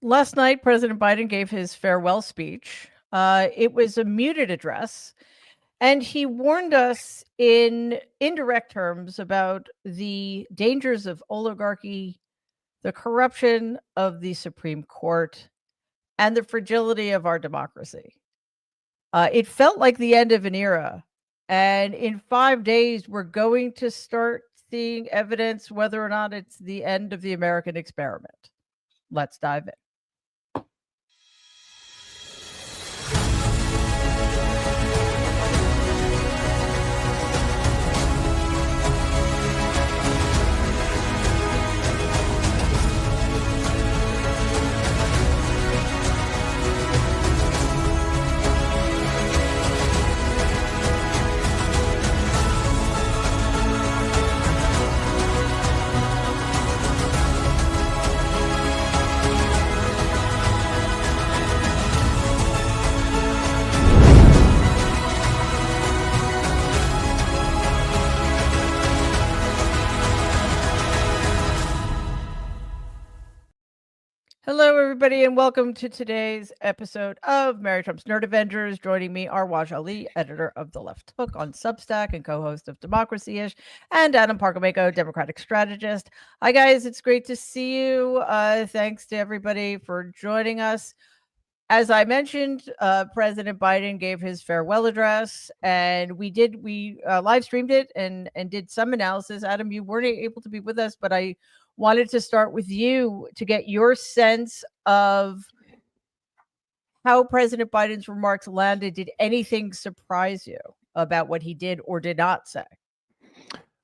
Last night, President Biden gave his farewell speech. It was a muted address, and he warned us in indirect terms about the dangers of oligarchy, the corruption of the Supreme Court, and the fragility of our democracy. It felt like the end of an era. And in 5 days, we're going to start seeing evidence whether or not it's the end of the American experiment. Let's dive in. Hello, everybody, and welcome to today's episode of Mary Trump's Nerd Avengers. Joining me are Waj Ali, editor of The Left Hook on Substack and co-host of Democracy-ish, and Adam Parkomeko, Democratic strategist. Hi, guys. It's great to see you. Thanks to everybody for joining us. As I mentioned, President Biden gave his farewell address, and we live streamed it and did some analysis. Adam, you weren't able to be with us, but I wanted to start with you to get your sense of how President Biden's remarks landed. Did anything surprise you about what he did or did not say?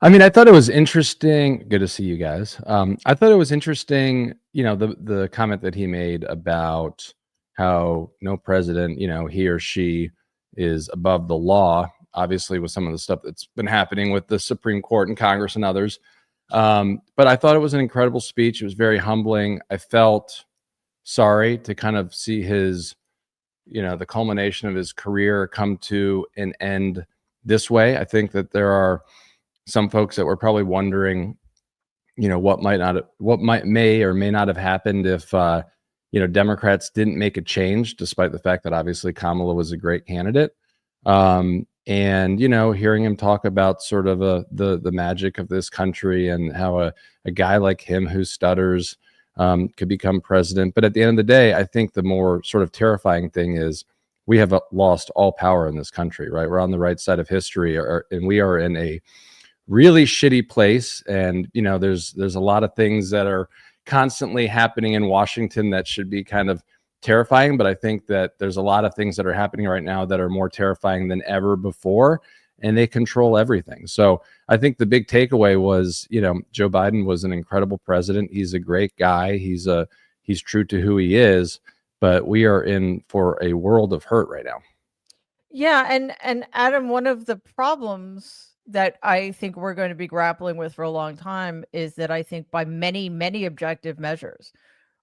I mean, I thought it was interesting. Good to see you guys. I thought it was interesting, the comment that he made about how no president, he or she is above the law, obviously with some of the stuff that's been happening with the Supreme Court and Congress and others. But I thought it was an incredible speech. It was very humbling. I felt sorry to kind of see his, the culmination of his career come to an end this way. I think that there are some folks that were probably wondering, what may or may not have happened if, Democrats didn't make a change, despite the fact that obviously Kamala was a great candidate. And, hearing him talk about sort of the magic of this country and how a guy like him who stutters could become president. But at the end of the day, I think the more sort of terrifying thing is we have lost all power in this country, right? We're on the right side of history, and we are in a really shitty place. And, there's a lot of things that are constantly happening in Washington that should be kind of terrifying, but I think that there's a lot of things that are happening right now that are more terrifying than ever before, and they control everything. So I think the big takeaway was, Joe Biden was an incredible president. He's a great guy. He's true to who he is, but we are in for a world of hurt right now. Yeah, and Adam, one of the problems that I think we're going to be grappling with for a long time is that I think by many, many objective measures,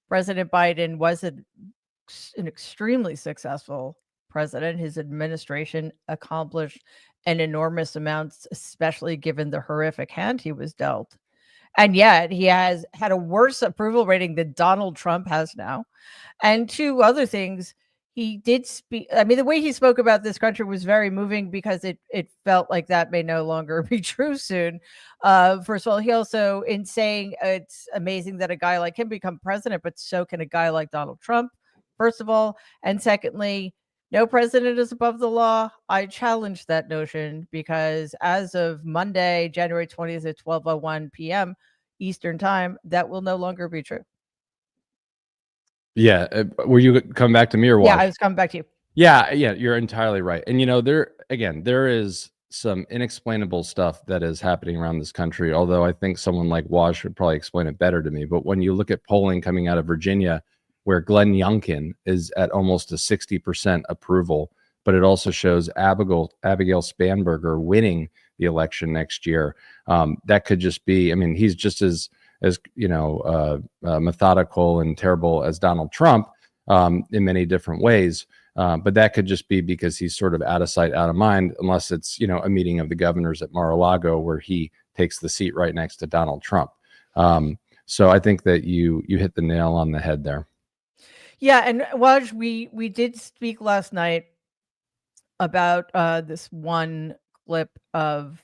President Biden was an extremely successful president. His administration accomplished an enormous amount, especially given the horrific hand he was dealt. And yet he has had a worse approval rating than Donald Trump has now. And two other things, he did speak. I mean, the way he spoke about this country was very moving because it felt like that may no longer be true soon. First of all, he also, in saying it's amazing that a guy like him become president, but so can a guy like Donald Trump, first of all. And secondly, no president is above the law. I challenge that notion because as of Monday, January 20th at 12:01 p.m. Eastern time, that will no longer be true. Yeah. Were you coming back to me or what? Yeah, I was coming back to you. Yeah, you're entirely right. And, there is some inexplainable stuff that is happening around this country, although I think someone like Waj would probably explain it better to me. But when you look at polling coming out of Virginia, where Glenn Youngkin is at almost a 60% approval, but it also shows Abigail Spanberger winning the election next year. That could just be, I mean, he's just as methodical and terrible as Donald Trump in many different ways. But that could just be because he's sort of out of sight, out of mind, unless it's, a meeting of the governors at Mar-a-Lago where he takes the seat right next to Donald Trump. So I think that you hit the nail on the head there. Yeah, and Waj, we did speak last night about this one clip of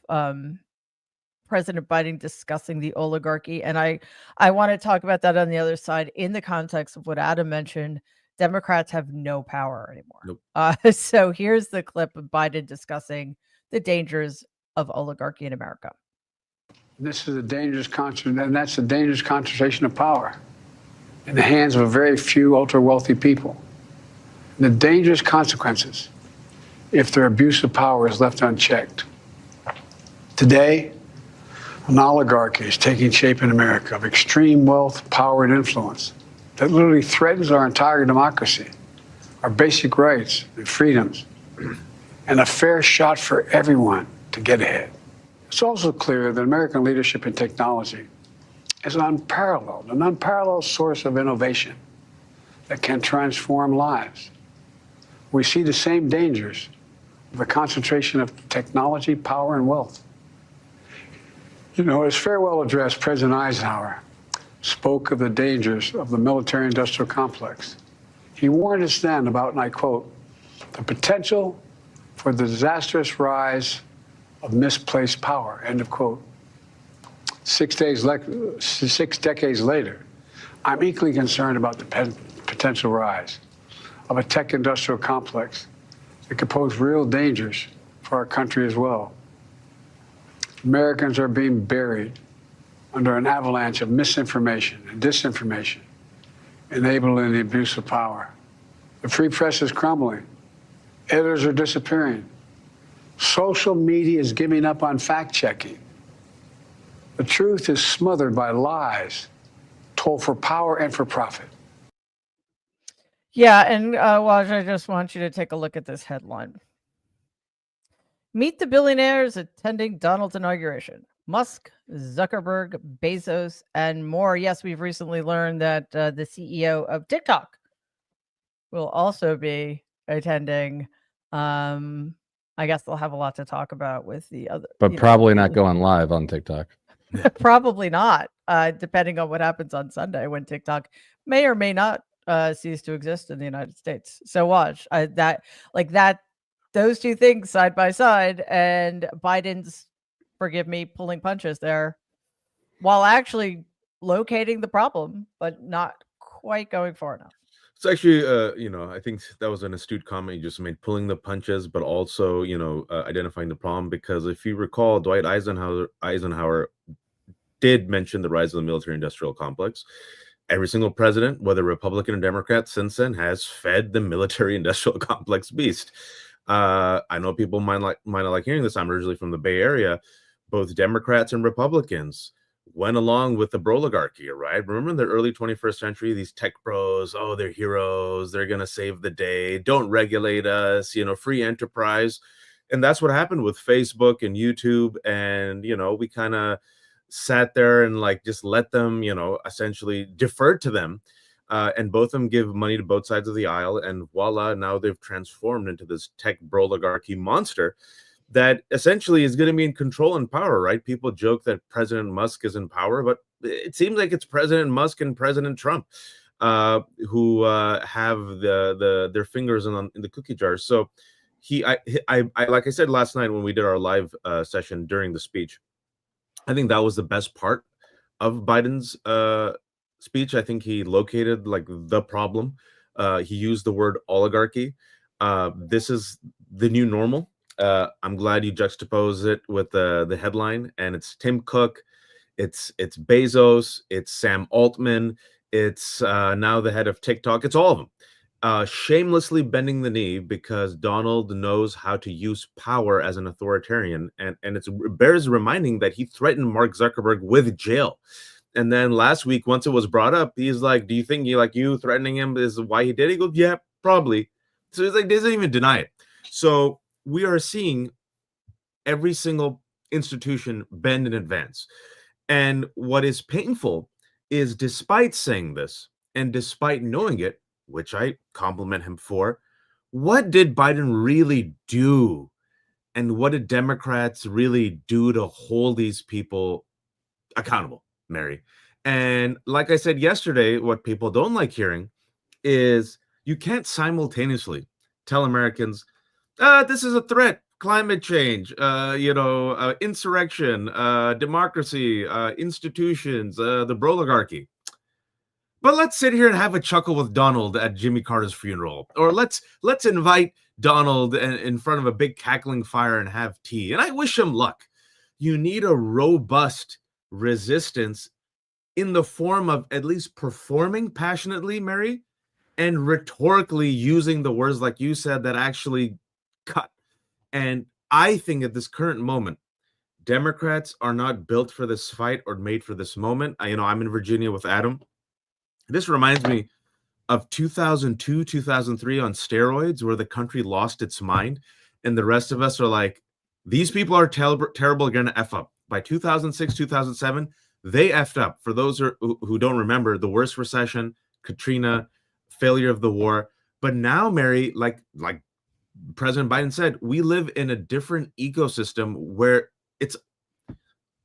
President Biden discussing the oligarchy, and I want to talk about that on the other side in the context of what Adam mentioned. Democrats have no power anymore. Nope. So here's the clip of Biden discussing the dangers of oligarchy in America. This is a dangerous concentration, and that's a dangerous concentration of power in the hands of a very few ultra-wealthy people. The dangerous consequences if their abuse of power is left unchecked. Today, an oligarchy is taking shape in America of extreme wealth, power, and influence that literally threatens our entire democracy, our basic rights and freedoms, and a fair shot for everyone to get ahead. It's also clear that American leadership in technology is an unparalleled source of innovation that can transform lives. We see the same dangers of the concentration of technology, power, and wealth. You know, his farewell address, President Eisenhower spoke of the dangers of the military-industrial complex. He warned us then about, and I quote, the potential for the disastrous rise of misplaced power, end of quote. 6 decades later, I'm equally concerned about the potential rise of a tech-industrial complex that could pose real dangers for our country as well. Americans are being buried under an avalanche of misinformation and disinformation, enabling the abuse of power. The free press is crumbling. Editors are disappearing. Social media is giving up on fact-checking. The truth is smothered by lies told for power and for profit. Yeah, and Waj, I just want you to take a look at this headline. Meet the billionaires attending Donald's inauguration. Musk, Zuckerberg, Bezos, and more. Yes, we've recently learned that the CEO of TikTok will also be attending. I guess they'll have a lot to talk about with the other. But probably not going live on TikTok. Probably not, depending on what happens on Sunday when TikTok may or may not cease to exist in the United States. So watch those two things side by side, and Biden's, forgive me, pulling punches there while actually locating the problem, but not quite going far enough. It's actually, I think that was an astute comment you just made, pulling the punches, but also, identifying the problem. Because if you recall, Dwight Eisenhower did mention the rise of the military-industrial complex. Every single president, whether Republican or Democrat, since then has fed the military-industrial complex beast. I know people might not like hearing this. I'm originally from the Bay Area. Both Democrats and Republicans went along with the oligarchy, right? Remember in the early 21st century, these tech bros, oh, they're heroes. They're going to save the day. Don't regulate us, free enterprise. And that's what happened with Facebook and YouTube. And, we kind of sat there and just let them, essentially defer to them. And both of them give money to both sides of the aisle. And voila, now they've transformed into this tech oligarchy monster that essentially is going to be in control and power, right? People joke that President Musk is in power, but it seems like it's President Musk and President Trump who have their fingers in the cookie jar. So I like I said last night when we did our live session during the speech, I think that was the best part of Biden's speech. I think he located the problem. He used the word oligarchy. This is the new normal. I'm glad you juxtapose it with the headline, and it's Tim Cook, it's Bezos, it's Sam Altman, it's now the head of TikTok. It's all of them shamelessly bending the knee because Donald knows how to use power as an authoritarian, and it bears reminding that he threatened Mark Zuckerberg with jail. And then last week, once it was brought up, he's like, "Do you think you threatening him is why he did it?" He goes, "Yeah, probably." So he's doesn't even deny it. So we are seeing every single institution bend in advance. And what is painful is, despite saying this and despite knowing it, which I compliment him for, what did Biden really do? And what did Democrats really do to hold these people accountable, Mary? And like I said yesterday, what people don't like hearing is you can't simultaneously tell Americans, this is a threat, climate change, insurrection, democracy, institutions, the oligarchy. But let's sit here and have a chuckle with Donald at Jimmy Carter's funeral, or let's invite Donald in front of a big cackling fire and have tea. And I wish him luck. You need a robust resistance in the form of at least performing passionately, Mary, and rhetorically using the words, like you said, that actually cut. And I think at this current moment, Democrats are not built for this fight or made for this moment. I'm in Virginia with Adam. This reminds me of 2002, 2003 on steroids, where the country lost its mind. And the rest of us are like, these people are terrible, going to F up. By 2006, 2007, they effed up. For those who don't remember, the worst recession, Katrina, failure of the war. But now, Mary, like President Biden said, we live in a different ecosystem where it's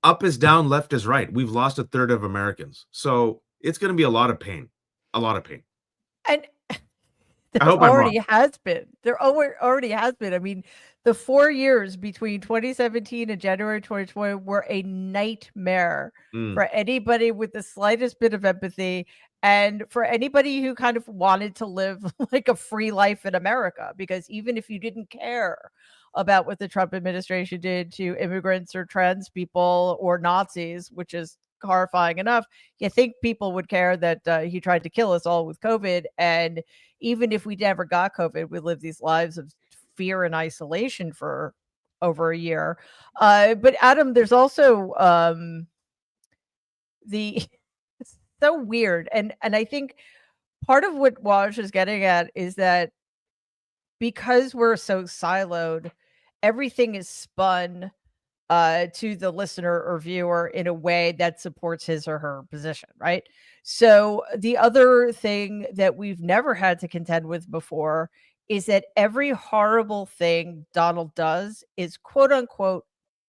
up is down, left is right. We've lost a third of Americans. So it's going to be a lot of pain. A lot of pain. And I hope already has been. There already has been. I mean, the 4 years between 2017 and January 2020 were a nightmare for anybody with the slightest bit of empathy, and for anybody who kind of wanted to live like a free life in America. Because even if you didn't care about what the Trump administration did to immigrants or trans people or Nazis, which is horrifying enough, you think people would care that he tried to kill us all with COVID. And even if we never got COVID, we lived these lives of fear and isolation for over a year. But Adam, there's also it's so weird. And I think part of what Waj is getting at is that because we're so siloed, everything is spun to the listener or viewer in a way that supports his or her position, right? So the other thing that we've never had to contend with before is that every horrible thing Donald does is quote unquote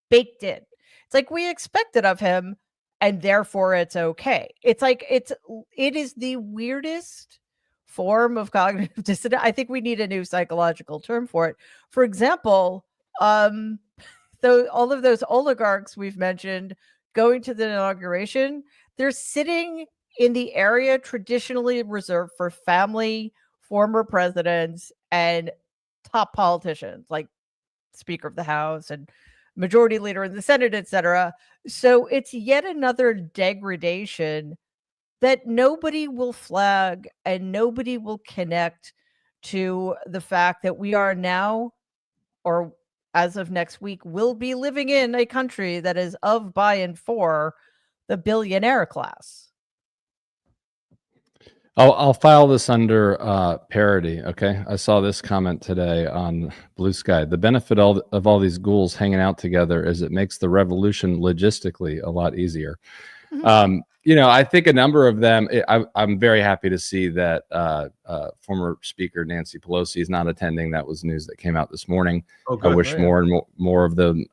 baked in. It's like we expect it of him and therefore it's okay. It's like it is the weirdest form of cognitive dissonance. I think we need a new psychological term for it. For example, so all of those oligarchs we've mentioned going to the inauguration, they're sitting in the area traditionally reserved for family, former presidents, and top politicians like Speaker of the House and Majority Leader in the Senate, etc. So it's yet another degradation that nobody will flag and nobody will connect to the fact that we are now, or as of next week, will be living in a country that is of, by, and for the billionaire class. I'll file this under parody. Okay, I saw this comment today on Blue Sky. The benefit of all these ghouls hanging out together is it makes the revolution logistically a lot easier. Mm-hmm. I think a number of them. I'm very happy to see that former Speaker Nancy Pelosi is not attending. That was news that came out this morning. Oh, good. I wish more and more of them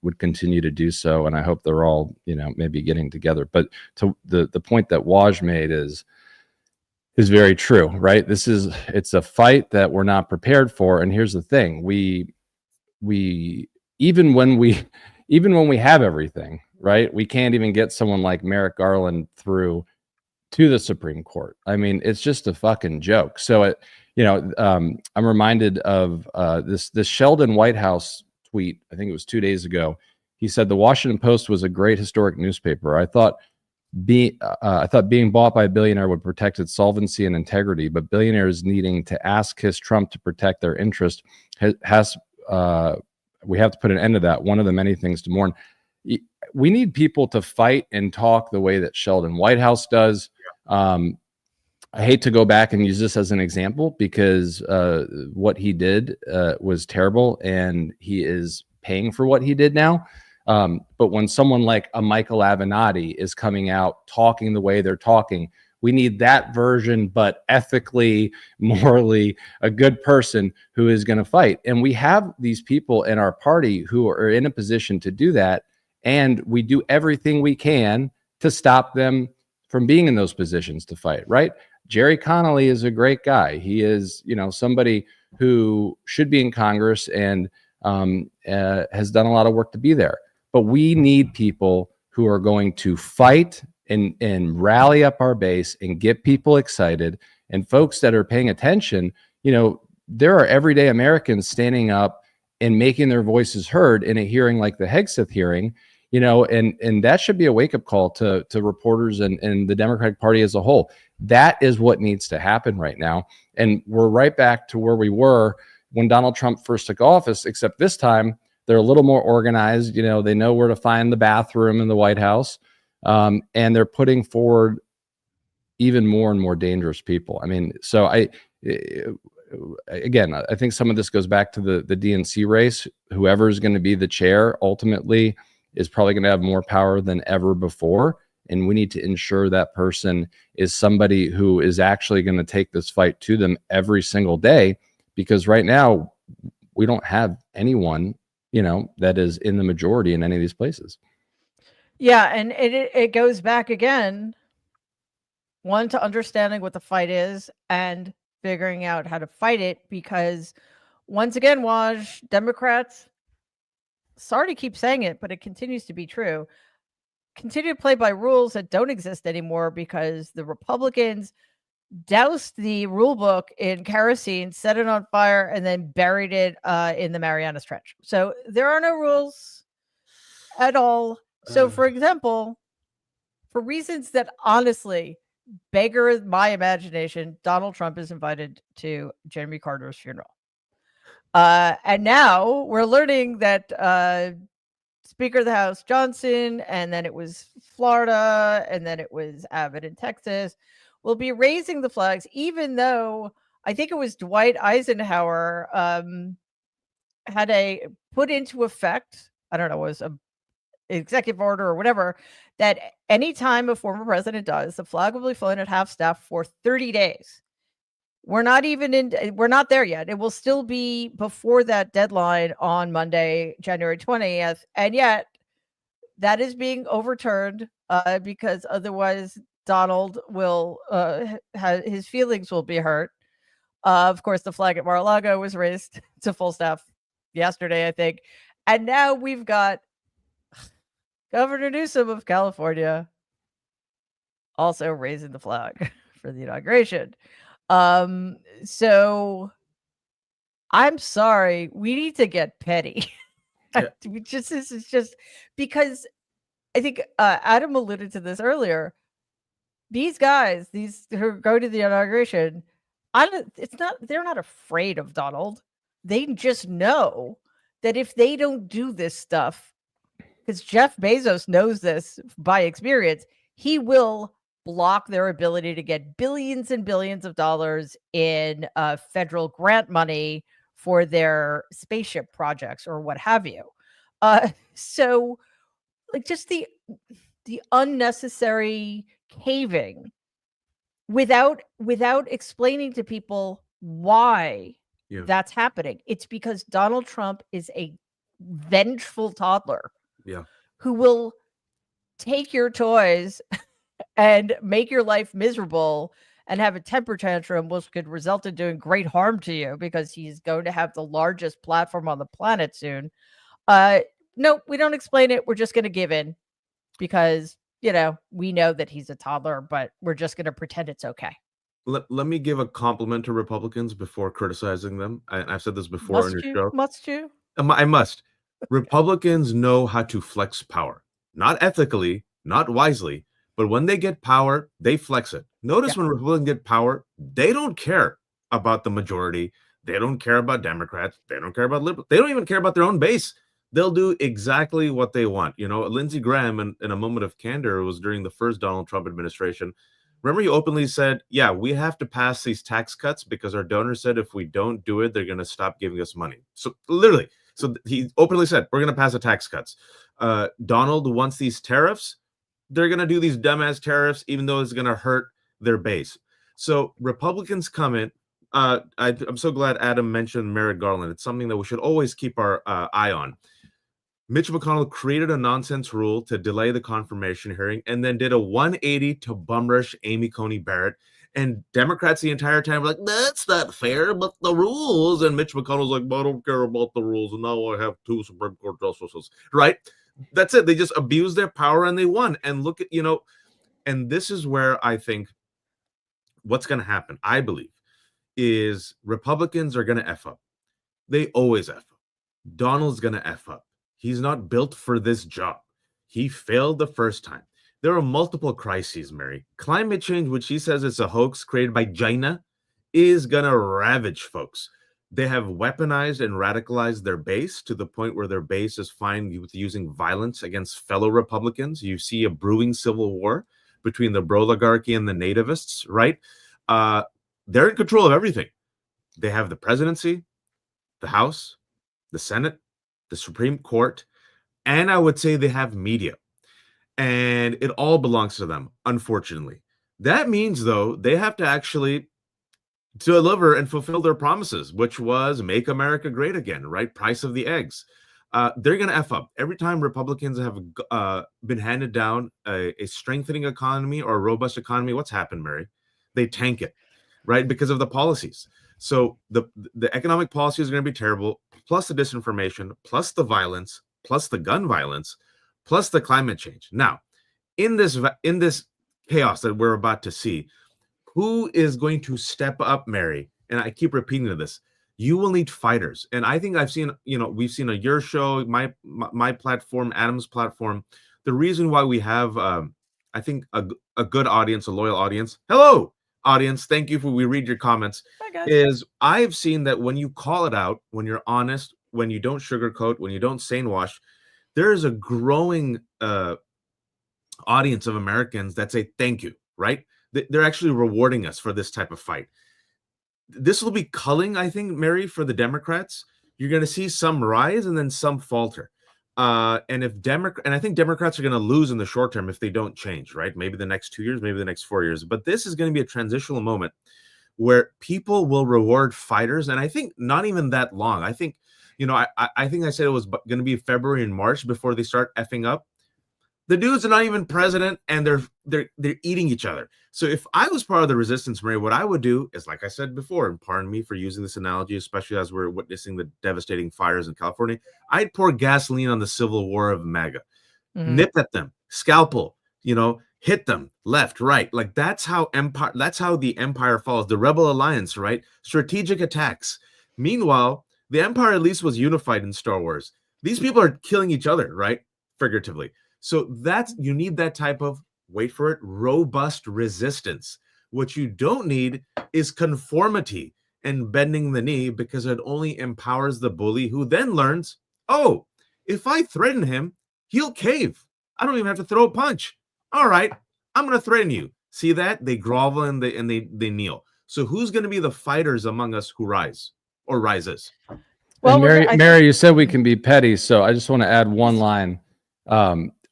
would continue to do so, and I hope they're all maybe getting together. But to the point that Waj made is very true, right? It's a fight that we're not prepared for. And here's the thing: we even when we have everything, right, we can't even get someone like Merrick Garland through to the Supreme Court. I mean, it's just a fucking joke. So I'm reminded of this Sheldon Whitehouse tweet. I think it was 2 days ago. He said the Washington Post was a great historic newspaper. I thought being bought by a billionaire would protect its solvency and integrity, but billionaires needing to ask kiss Trump to protect their interest we have to put an end to that. One of the many things to mourn. We need people to fight and talk the way that Sheldon Whitehouse does. I hate to go back and use this as an example because what he did was terrible, and he is paying for what he did now. But when someone like a Michael Avenatti is coming out talking the way they're talking, we need that version, but ethically, morally, a good person who is going to fight. And we have these people in our party who are in a position to do that. And we do everything we can to stop them from being in those positions to fight, right? Jerry Connolly is a great guy. He is, somebody who should be in Congress and has done a lot of work to be there. But we need people who are going to fight and rally up our base and get people excited. And folks that are paying attention, there are everyday Americans standing up and making their voices heard in a hearing like the Hegseth hearing, and that should be a wake-up call to reporters and the Democratic Party as a whole. That is what needs to happen right now. And we're right back to where we were when Donald Trump first took office, except this time they're a little more organized. They know where to find the bathroom in the White House, and they're putting forward even more and more dangerous people. I mean, so I think some of this goes back to the DNC race. Whoever is going to be the chair ultimately is probably going to have more power than ever before. And we need to ensure that person is somebody who is actually going to take this fight to them every single day, because right now we don't have anyone, that is in the majority in any of these places. Yeah. And it goes back again, one, to understanding what the fight is and figuring out how to fight it, because once again, Waj, Democrats, sorry to keep saying it, but it continues to be true, continue to play by rules that don't exist anymore, because the Republicans doused the rule book in kerosene, set it on fire, and then buried it in the Marianas Trench. So there are no rules at all. So, for example, for reasons that honestly beggar my imagination, Donald Trump is invited to Jimmy Carter's funeral. And now we're learning that Speaker of the House Johnson, and then it was Florida, and then it was Abbott in Texas, will be raising the flags, even though I think it was Dwight Eisenhower had a put into effect, I don't know, it was a executive order or whatever, that anytime a former president does, the flag will be flown at half staff for 30 days. We're not there yet. It will still be before that deadline on Monday, January 20th. And yet that is being overturned because otherwise Donald will his feelings will be hurt. Of course, the flag at Mar-a-Lago was raised to full staff yesterday, I think. And now we've got Governor Newsom of California also raising the flag for the inauguration. So I'm sorry, we need to get petty. Yeah. This is just because I think Adam alluded to this earlier. These guys, these who go to the inauguration, they're not afraid of Donald. They just know that if they don't do this stuff, because Jeff Bezos knows this by experience, he will block their ability to get billions and billions of dollars in federal grant money for their spaceship projects or what have you. So like just the unnecessary caving without explaining to people why that's happening. It's because Donald Trump is a vengeful toddler who will take your toys and make your life miserable and have a temper tantrum, which could result in doing great harm to you, because he's going to have the largest platform on the planet soon. No, we don't explain it. We're just going to give in because, we know that he's a toddler, but we're just going to pretend it's okay. Let me give a compliment to Republicans before criticizing them. I've said this before in your show. Must you? I must. Republicans know how to flex power, not ethically, not wisely, but when they get power, they flex it. Notice when Republicans get power, they don't care about the majority. They don't care about Democrats. They don't care about liberals. They don't even care about their own base. They'll do exactly what they want. Lindsey Graham, in a moment of candor, was during the first Donald Trump administration. Remember, he openly said, yeah, we have to pass these tax cuts because our donors said if we don't do it, they're going to stop giving us money. So literally, he openly said, we're going to pass the tax cuts. Donald wants these tariffs. They're going to do these dumbass tariffs, even though it's going to hurt their base. So Republicans come in. I'm so glad Adam mentioned Merrick Garland. It's something that we should always keep our eye on. Mitch McConnell created a nonsense rule to delay the confirmation hearing and then did a 180 to bum rush Amy Coney Barrett. And Democrats the entire time were like, that's not fair, but the rules. And Mitch McConnell's like, I don't care about the rules. And now I have 2 Supreme Court justices, right? That's it. They just abused their power and they won. And look at, and this is where I think what's going to happen, I believe, is Republicans are going to F up. They always F up. Donald's going to F up. He's not built for this job. He failed the first time. There are multiple crises, Mary. Climate change, which he says is a hoax created by China, is going to ravage folks. They have weaponized and radicalized their base to the point where their base is fine with using violence against fellow Republicans. You see a brewing civil war between the oligarchy and the nativists, right? They're in control of everything. They have the presidency, the House, the Senate, the Supreme Court, and I would say they have media. And it all belongs to them, unfortunately. That means, though, they have to actually deliver and fulfill their promises, which was make America great again, right? Price of the eggs. They're going to F up. Every time Republicans have been handed down a strengthening economy or a robust economy, what's happened, Mary? They tank it, right? Because of the policies. So the economic policy is going to be terrible, plus the disinformation, plus the violence, plus the gun violence, plus the climate change. Now, in this chaos that we're about to see, who is going to step up, Mary? And I keep repeating this. You will need fighters. And I think I've seen, we've seen your show, my platform, Adam's platform. The reason why we have, I think, a good audience, a loyal audience. Hello, audience. Thank you we read your comments. Hi, guys. Is I've seen that when you call it out, when you're honest, when you don't sugarcoat, when you don't wash, there is a growing audience of Americans that say thank you, right? They're actually rewarding us for this type of fight. This will be culling, I think, Mary, for the Democrats. You're going to see some rise and then some falter. And I think Democrats are going to lose in the short term if they don't change, right? Maybe the next 2 years, maybe the next 4 years. But this is going to be a transitional moment where people will reward fighters. And I think not even that long. I think, I think I said it was going to be February and March before they start effing up. The dudes are not even president, and they're eating each other. So if I was part of the resistance, Mary, what I would do is, like I said before, and pardon me for using this analogy, especially as we're witnessing the devastating fires in California, I'd pour gasoline on the civil war of MAGA, nip at them, scalpel, hit them left, right. Like that's how the empire falls. The Rebel Alliance, right? Strategic attacks. Meanwhile, the empire at least was unified in Star Wars. These people are killing each other, right? Figuratively. So you need that type of, wait for it, robust resistance. What you don't need is conformity and bending the knee, because it only empowers the bully, who then learns, oh, if I threaten him, he'll cave. I don't even have to throw a punch. All right, I'm going to threaten you. See that? They grovel and they kneel. So who's going to be the fighters among us who rise or rises? Well, Mary, you said we can be petty, so I just want to add one line.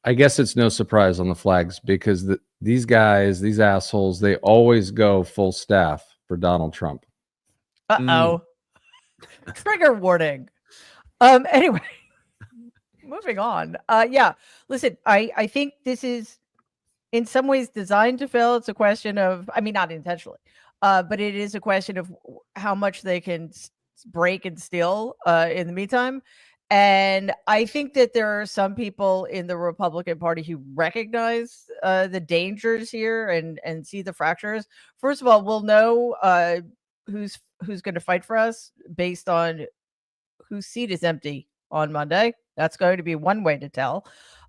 I guess it's no surprise on the flags, because these guys, these assholes, they always go full staff for Donald Trump. Trigger warning. Anyway, moving on. Yeah, listen, I think this is in some ways designed to fail. It's a question of, I mean, not intentionally, but it is a question of how much they can break and steal in the meantime. And I think that there are some people in the Republican Party who recognize the dangers here and see the fractures. First of all, we'll know who's going to fight for us based on whose seat is empty on Monday. That's going to be one way to tell.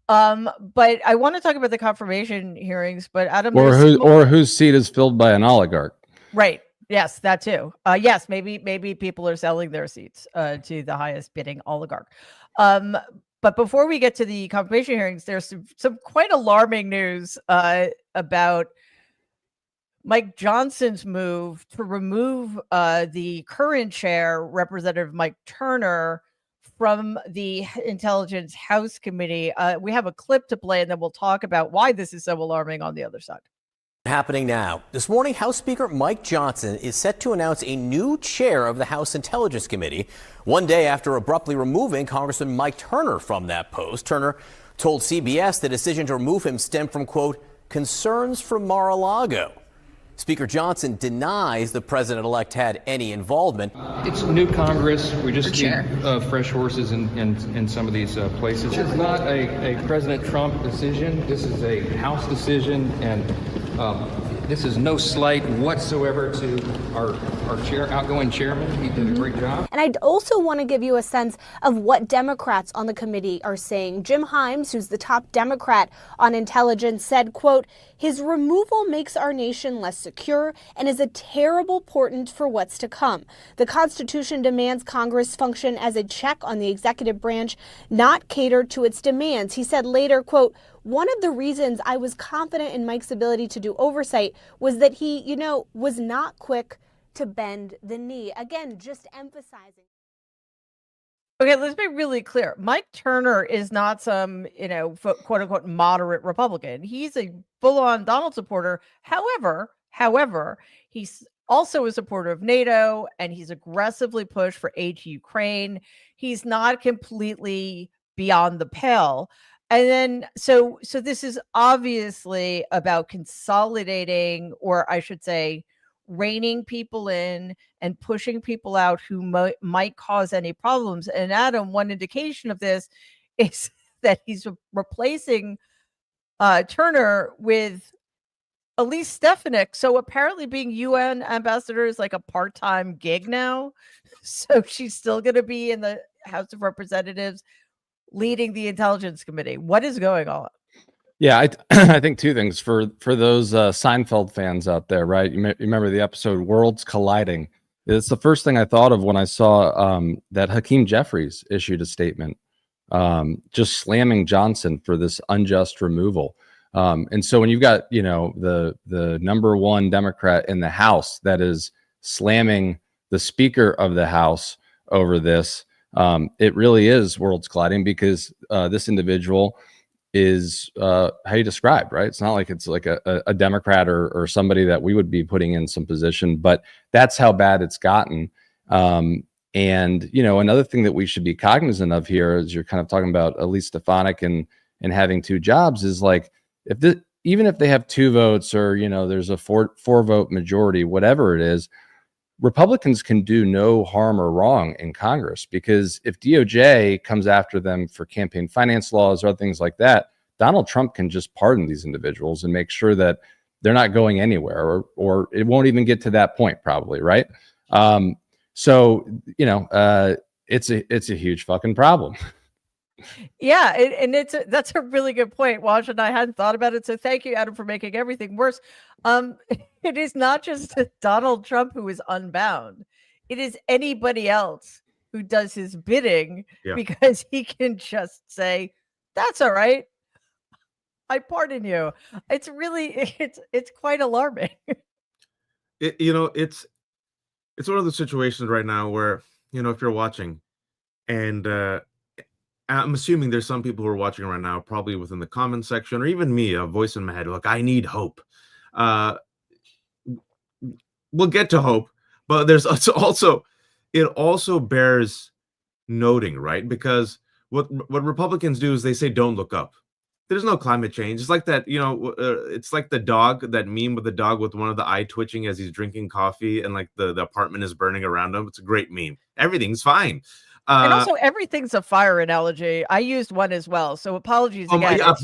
But I want to talk about the confirmation hearings. But Adam, or whose seat is filled by an oligarch, right? Yes, that too. Yes, maybe people are selling their seats to the highest bidding oligarch. But before we get to the confirmation hearings, there's some quite alarming news about Mike Johnson's move to remove the current chair, Representative Mike Turner, from the Intelligence House Committee. We have a clip to play, and then we'll talk about why this is so alarming on the other side. Happening now. This morning, House Speaker Mike Johnson is set to announce a new chair of the House Intelligence Committee, one day after abruptly removing Congressman Mike Turner from that post. Turner told CBS the decision to remove him stemmed from, quote, concerns from Mar-a-Lago. Speaker Johnson denies the president-elect had any involvement. It's new Congress. We just need fresh horses in some of these places. This is not a President Trump decision. This is a House decision, and this is no slight whatsoever to our outgoing chairman. He did a great job. And I'd also want to give you a sense of what Democrats on the committee are saying. Jim Himes, who's the top Democrat on intelligence, said, quote, his removal makes our nation less secure and is a terrible portent for what's to come. The Constitution demands Congress function as a check on the executive branch, not cater to its demands. He said later, quote, one of the reasons I was confident in Mike's ability to do oversight was that he, was not quick to bend the knee. Again, just emphasizing. Okay, let's be really clear. Mike Turner is not some, quote unquote moderate Republican. He's a full-on Donald supporter. However, he's also a supporter of NATO, and he's aggressively pushed for aid to Ukraine. He's not completely beyond the pale. And then, so this is obviously about consolidating, or I should say, reining people in and pushing people out who might cause any problems. And Adam, one indication of this is that he's replacing Turner with Elise Stefanik. So apparently being UN ambassador is like a part-time gig now. So she's still going to be in the House of Representatives leading the Intelligence Committee. What is going on? Yeah, I think two things for those Seinfeld fans out there, right? You remember the episode Worlds Colliding? It's the first thing I thought of when I saw that Hakeem Jeffries issued a statement just slamming Johnson for this unjust removal. And so when you've got, the number one Democrat in the House that is slamming the Speaker of the House over this, it really is worlds colliding, because this individual is how you described, right? It's not like it's like a Democrat or somebody that we would be putting in some position, but that's how bad it's gotten. And, another thing that we should be cognizant of here, as you're kind of talking about Elise Stefanik and having two jobs, is like, even if they have two votes or, there's a four vote majority, whatever it is, Republicans can do no harm or wrong in Congress, because if DOJ comes after them for campaign finance laws or other things like that, Donald Trump can just pardon these individuals and make sure that they're not going anywhere, or it won't even get to that point, probably, right? So it's a huge fucking problem. Yeah, and that's a really good point, Wash, and I hadn't thought about it. So thank you, Adam, for making everything worse. It is not just Donald Trump who is unbound. It is anybody else who does his bidding, because he can just say, "That's all right, I pardon you." It's really it's quite alarming. It's one of the situations right now where, if you're watching, and I'm assuming there's some people who are watching right now, probably within the comment section, or even me, a voice in my head, like, I need hope. We'll get to hope, but there's also, it also bears noting, right? Because what Republicans do is they say, don't look up. There's no climate change. It's like that, it's like the dog, that meme with the dog with one of the eye twitching as he's drinking coffee and like the apartment is burning around him. It's a great meme. Everything's fine. And also, everything's a fire analogy. I used one as well, so apologies again. I'm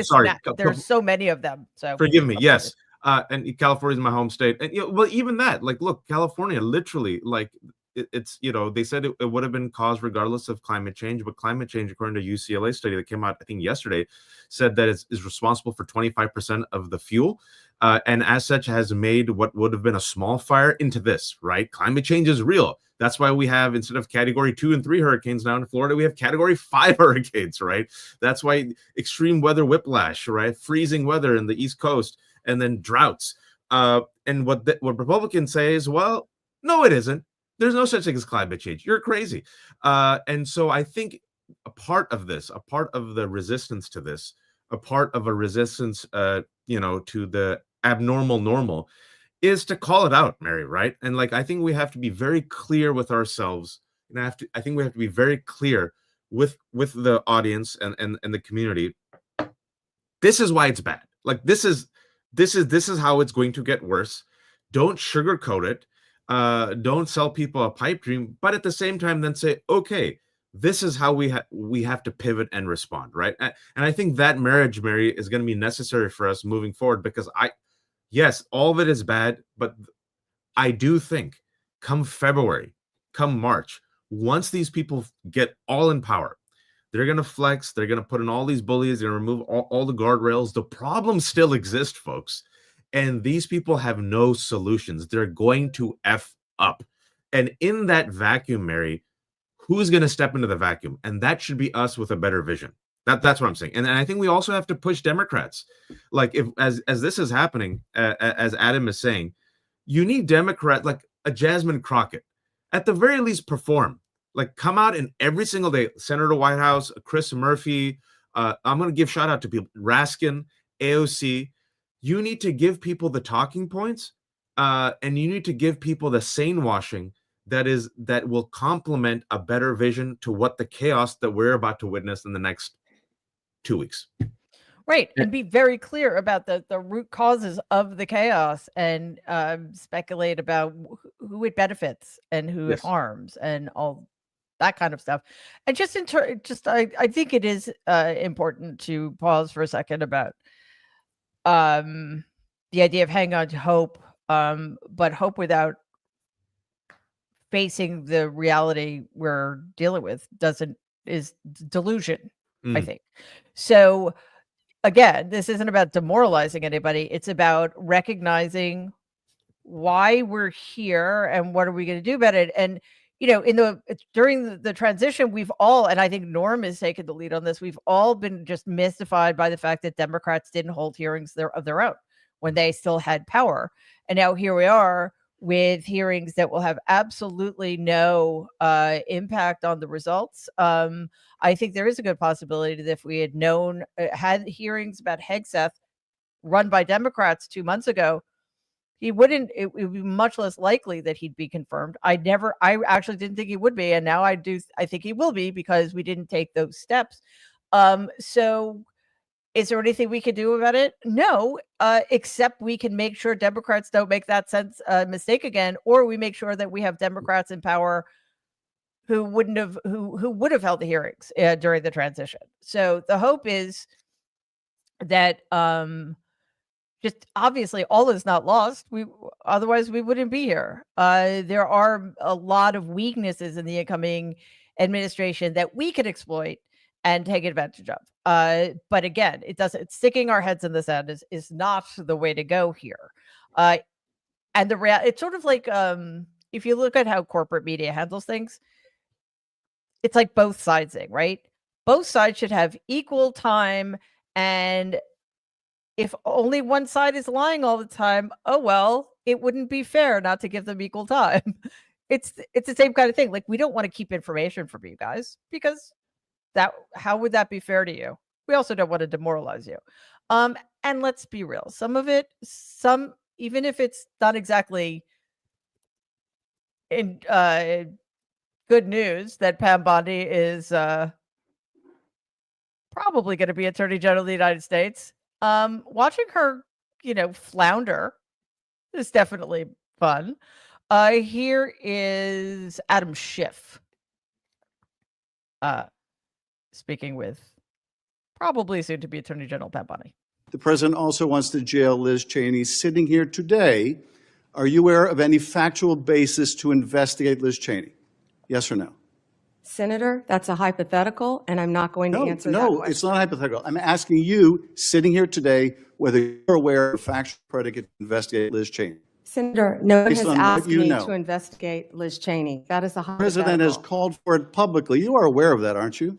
sorry. There's so many of them. So forgive me. Yes, and California is my home state, and well, even that, like, look, California, literally, like, it's they said it would have been caused regardless of climate change, but climate change, according to UCLA study that came out, I think yesterday, said that is responsible for 25% of the fuel, and as such has made what would have been a small fire into this. Right, climate change is real. That's why we have, instead of category 2 and 3 hurricanes now in Florida, we have category 5 hurricanes, right? That's why extreme weather whiplash, right? Freezing weather in the East Coast, and then droughts. And what Republicans say is, well, no, it isn't. There's no such thing as climate change. You're crazy. And so I think a part of this, a part of the resistance to this, a part of a resistance, to the abnormal normal, is to call it out, Mary, right? And like, I think we have to be very clear with ourselves, and I think we have to be very clear with the audience and the community. This is why it's bad. Like, this is how it's going to get worse. Don't sugarcoat it. Don't sell people a pipe dream, but at the same time then say, okay, this is how we have to pivot and respond, right? And I think that marriage, Mary, is going to be necessary for us moving forward, because yes, all of it is bad, but I do think come February, come March, once these people get all in power, they're going to flex, they're going to put in all these bullies, they're going to remove all the guardrails. The problems still exist, folks. And these people have no solutions. They're going to F up. And in that vacuum, Mary, who's going to step into the vacuum? And that should be us with a better vision. That's what I'm saying. And I think we also have to push Democrats. Like, if as this is happening, as Adam is saying, you need Democrat, like a Jasmine Crockett, at the very least perform. Like, come out and every single day, Senator Whitehouse, Chris Murphy, I'm going to give shout out to people, Raskin, AOC. You need to give people the talking points, and you need to give people the sane washing that will complement a better vision to what the chaos that we're about to witness in the next 2 weeks. Right. And be very clear about the root causes of the chaos, and speculate about who it benefits and who it harms and all that kind of stuff. And I think it is important to pause for a second about the idea of hang on to hope, but hope without facing the reality we're dealing with is delusion, I think. So again, this isn't about demoralizing anybody. It's about recognizing why we're here and what are we going to do about it. And, you know, during the transition, we've all, and I think Norm has taken the lead on this, we've all been just mystified by the fact that Democrats didn't hold hearings of their own when they still had power. And now here we are with hearings that will have absolutely no impact on the results. I think there is a good possibility that if we had had hearings about Hegseth run by Democrats 2 months ago, it would be much less likely that he'd be confirmed. I actually didn't think he would be. And now I think he will be, because we didn't take those steps. So is there anything we can do about it? No, except we can make sure Democrats don't make that mistake again, or we make sure that we have Democrats in power who would have held the hearings during the transition. So the hope is that just obviously all is not lost. Otherwise we wouldn't be here. There are a lot of weaknesses in the incoming administration that we could exploit and take advantage of. But again, sticking our heads in the sand is not the way to go here. And it's sort of like, if you look at how corporate media handles things, it's like both sidesing, right? Both sides should have equal time, and if only one side is lying all the time, oh well, it wouldn't be fair not to give them equal time. It's the same kind of thing. Like, we don't want to keep information from you guys, because how would that be fair to you? We also don't want to demoralize you. And let's be real, some of it, even if it's not exactly in good news that Pam Bondi is probably going to be Attorney General of the United States, watching her, flounder is definitely fun. Here is Adam Schiff speaking with probably soon to be Attorney General Pam Bondi. The president also wants to jail Liz Cheney. Sitting here today, are you aware of any factual basis to investigate Liz Cheney? Yes or no? Senator, that's a hypothetical, and I'm not going to answer that question. No, it's not hypothetical. I'm asking you, sitting here today, whether you're aware of a factual predicate to investigate Liz Cheney. Senator, no one has asked me know. to investigate Liz Cheney. That is a hypothetical. The president has called for it publicly. You are aware of that, aren't you?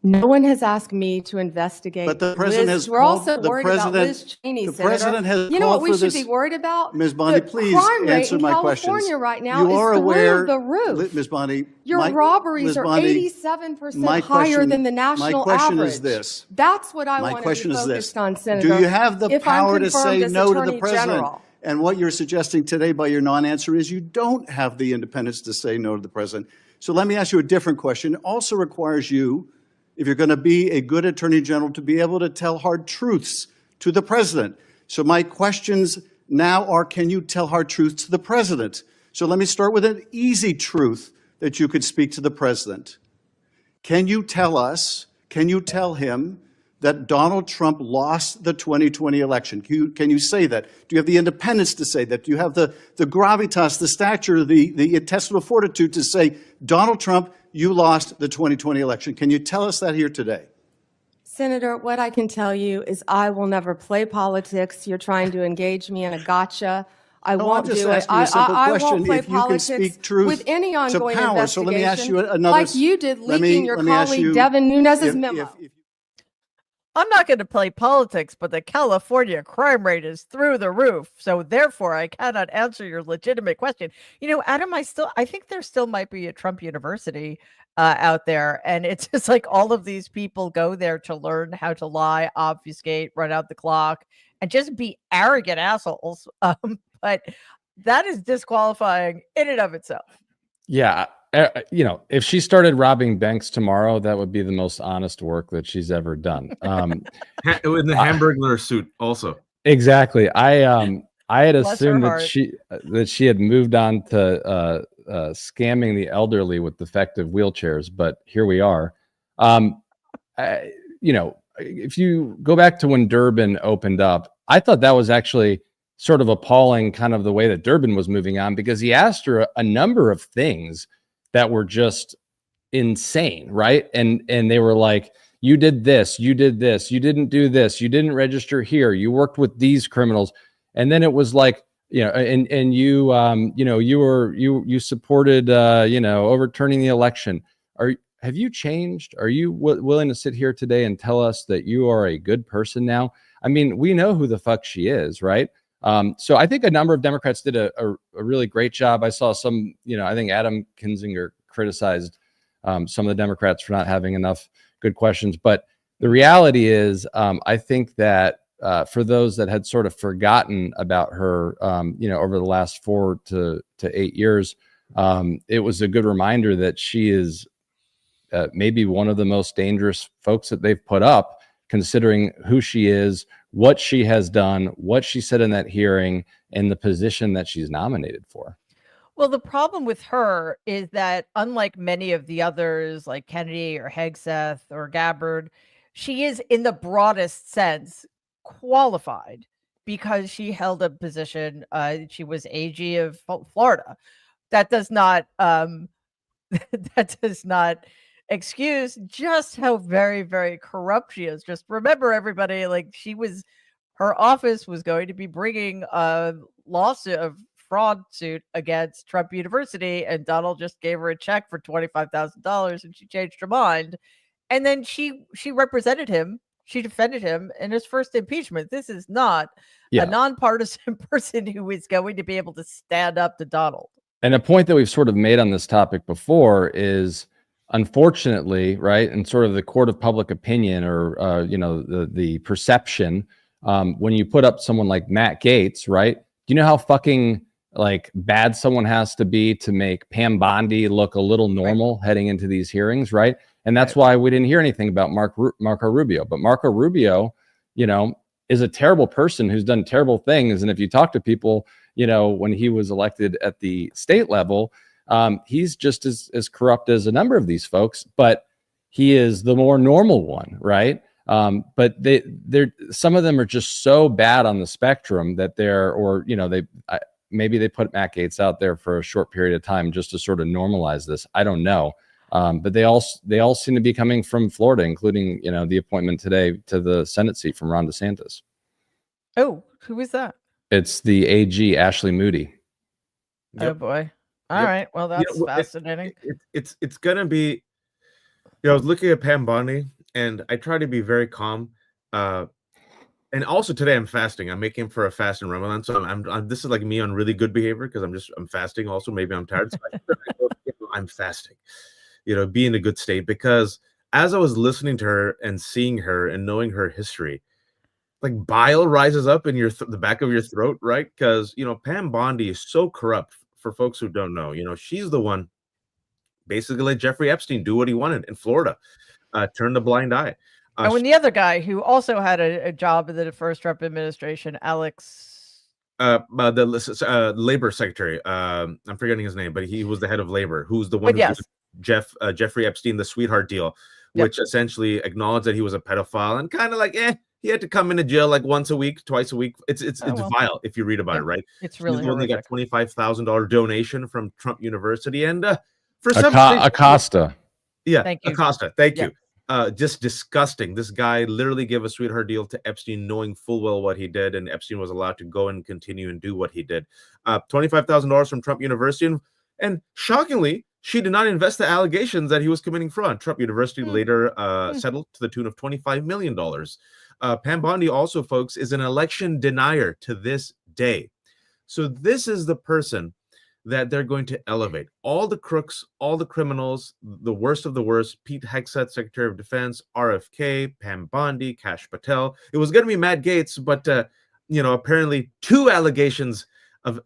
No one has asked me to investigate. But the president Liz. has We're called- also the worried about president- Liz Cheney, the Senator. president has You know what called we for should this- be worried about? Ms. Bondi, The please crime rate answer in my California questions. right now You is are through aware, the roof. Ms. Bondi, Your robberies Ms. are Bondi, 87% my higher question- than the my national question average. is this. That's what I My want to question be is focused this. on, Senator. Do you have the if I'm power to confirmed say as no to the Attorney president? General. And what you're suggesting today by your non-answer is you don't have the independence to say no to the president. So let me ask you a different question. It also requires you, if you're going to be a good attorney general, to be able to tell hard truths to the president. So my questions now are, can you tell hard truths to the president? So let me start with an easy truth that you could speak to the president. Can you tell us, can you tell him that Donald Trump lost the 2020 election? Can you say that? Do you have the independence to say that? Do you have the gravitas, the stature, the intestinal fortitude to say, Donald Trump, you lost the 2020 election? Can you tell us that here today? Senator, what I can tell you is I will never play politics. You're trying to engage me in a gotcha. I No, won't I'm just do it. asking you a simple I question. won't play If you can politics speak truth with any to ongoing power. So investigation, let me ask you another. like you did leaking your colleague Devin Nunes's memo. I'm not going to play politics, but the California crime rate is through the roof. So therefore, I cannot answer your legitimate question. You know, Adam, I think there still might be a Trump University out there. And it's just like all of these people go there to learn how to lie, obfuscate, run out the clock, and just be arrogant assholes. But that is disqualifying in and of itself. Yeah. You know, if she started robbing banks tomorrow, that would be the most honest work that she's ever done. In the Hamburglar suit, also. Exactly. I had Bless assumed her that she had moved on to scamming the elderly with defective wheelchairs, but here we are. You know, if you go back to when Durbin opened up, I thought that was actually sort of appalling, kind of the way that Durbin was moving on, because he asked her a number of things that were just insane, right? And they were like, you did this, you did this, you didn't do this, you didn't register here, you worked with these criminals. And then it was like, you know, and you you know, you supported you know, overturning the election. Have you changed? Are you willing to sit here today and tell us that you are a good person now? I mean, we know who the fuck she is, right? So I think a number of Democrats did a really great job. I saw some, you know, I think Adam Kinzinger criticized some of the Democrats for not having enough good questions. But the reality is, I think that for those that had sort of forgotten about her, you know, over the last 4 to 8 years, it was a good reminder that she is maybe one of the most dangerous folks that they've put up, considering who she is, what she has done, what she said in that hearing, and the position that she's nominated for. Well, the problem with her is that unlike many of the others like Kennedy or Hegseth or Gabbard, she is in the broadest sense qualified because she held a position. She was AG of Florida. That does not that does not excuse just how very, very corrupt she is. Just remember, everybody, like her office was going to be bringing a lawsuit of fraud suit against Trump University, and Donald just gave her a check for $25,000 and she changed her mind. And then she represented him. She defended him in his first impeachment. This is not a nonpartisan person who is going to be able to stand up to Donald. And a point that we've sort of made on this topic before is, unfortunately, right, and sort of the court of public opinion, or you know, the perception, when you put up someone like Matt Gaetz, right? Do you know how fucking like bad someone has to be to make Pam Bondi look a little normal heading into these hearings, right? And that's why we didn't hear anything about Marco Rubio. But Marco Rubio, you know, is a terrible person who's done terrible things. And if you talk to people, you know, when he was elected at the state level, he's just as corrupt as a number of these folks, but he is the more normal one, right? But they're some of them are just so bad on the spectrum that maybe they put Matt Gaetz out there for a short period of time just to sort of normalize this. I don't know. But they all seem to be coming from Florida, including, you know, the appointment today to the Senate seat from Ron DeSantis. Oh, who is that? It's the AG, Ashley Moody. Yep. Oh boy. All right. Well, that's fascinating. It's gonna be. Yeah, I was looking at Pam Bondi, and I try to be very calm. And also today I'm fasting. I'm making for a fast in Ramadan, so I'm this is like me on really good behavior because I'm fasting. Also, maybe I'm tired. So I'm fasting. Be in a good state, because as I was listening to her and seeing her and knowing her history, like bile rises up in the back of your throat, right? Because Pam Bondi is so corrupt. For folks who don't know, she's the one basically let Jeffrey Epstein do what he wanted in Florida, turn the blind eye. And when the other guy who also had a job in the first Trump administration, Alex, the labor secretary, I'm forgetting his name, but he was the head of labor, who's the one who did Jeffrey Epstein, the sweetheart deal, which essentially acknowledged that he was a pedophile and kind of like, he had to come into jail like once a week, twice a week. It's vile if you read about it, right? It's really only got $25,000 donation from Trump University, and for some Acosta. Yeah, thank you. Acosta. Thank you. Just disgusting. This guy literally gave a sweetheart deal to Epstein, knowing full well what he did, and Epstein was allowed to go and continue and do what he did. $25,000 from Trump University, and shockingly, she did not invest the allegations that he was committing fraud. Trump University later settled to the tune of $25 million. Pam Bondi also, folks, is an election denier to this day. So this is the person that they're going to elevate. All the crooks, all the criminals, the worst of the worst: Pete Hegseth, Secretary of Defense; RFK, Pam Bondi, Kash Patel. It was going to be Matt Gaetz, but apparently 2 allegations of